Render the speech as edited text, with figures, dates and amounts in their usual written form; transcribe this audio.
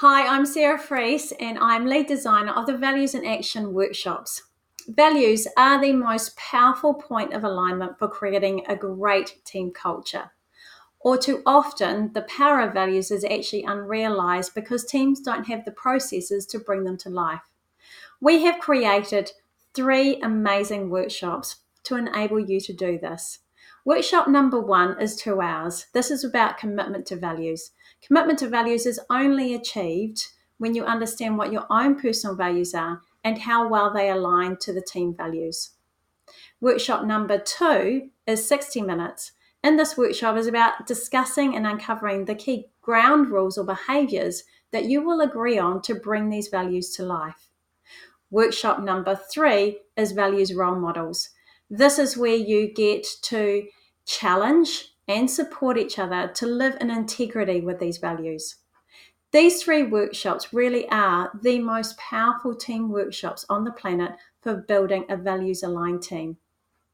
Hi, I'm Sarah Fries and I'm lead designer of the Values in Action workshops. Values are the most powerful point of alignment for creating a great team culture. Or too often, the power of values is actually unrealized because teams don't have the processes to bring them to life. We have created three amazing workshops to enable you to do this. Workshop number 1 is 2 hours. This is about commitment to values. Commitment to values is only achieved when you understand what your own personal values are and how well they align to the team values. Workshop number 2 is 60 minutes. In this workshop is about discussing and uncovering the key ground rules or behaviors that you will agree on to bring these values to life. Workshop number 3 is values role models. This is where you get to challenge and support each other to live in integrity with these values. These three workshops really are the most powerful team workshops on the planet for building a values aligned team.